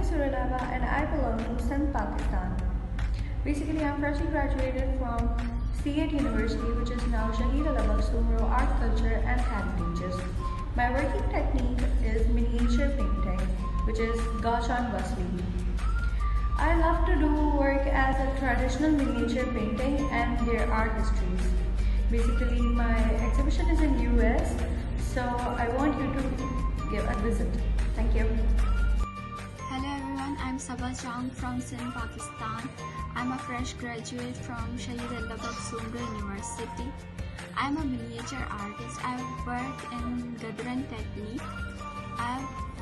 Surilava and I belong to Sindh, Pakistan. Basically, I'm freshly graduated from C8 University, which is now Shahid Alabak Sumro Art, Culture and Heritages. My working technique is miniature painting, which is Gauchan Vasli. I love to do work as a traditional miniature painting and their art histories. Basically, my exhibition is in US, so I want you to give a visit. Thank you. Hello everyone, I'm Sabah Chang from Sindh, Pakistan. I'm a fresh graduate from Shahid Allabak Sumro University. I'm a miniature artist. I work in Gadran technique.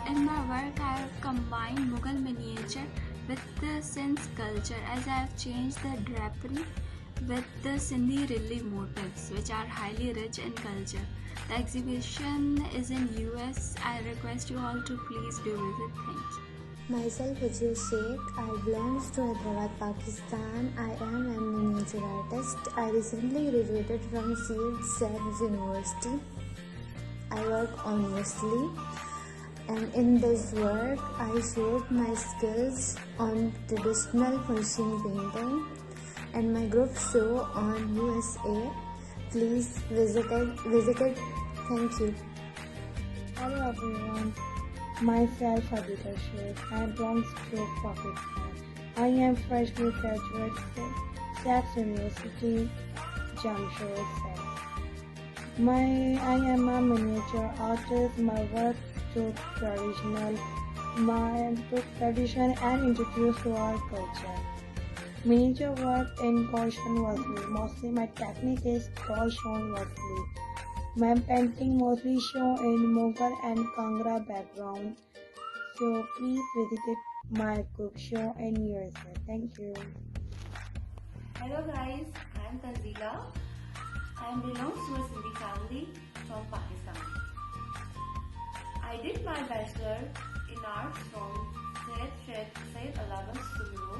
In my work, I have combined Mughal miniature with the Sindh's culture, as I have changed the drapery with the Sindhi relief motifs, which are highly rich in culture. The exhibition is in US. I request you all to please do visit. Thank you. Myself Hujir Sheikh. I belong to Hyderabad, Pakistan. I am a miniature artist. I recently graduated from C8 University. I work honestly, and in this work I showed my skills on traditional Persian painting and my group show on USA. Please visit it. Thank you. Hello everyone, myself Aditya Sheikh. I belong to Pakistan. I am freshly graduate from Saks University, Jamshedpur. I am a miniature artist. My work to tradition and introduce to our culture. Miniature work in Gauchan Vasli. Mostly my technique is Gauchan Vasli. My painting mostly show in Mughal and Kangra background. So please visit my group show in USA. Thank you. Hello guys, I am Tanzila. I belong to a Sindhi family from Pakistan. I did my bachelor in art from Syed Allabak Sumro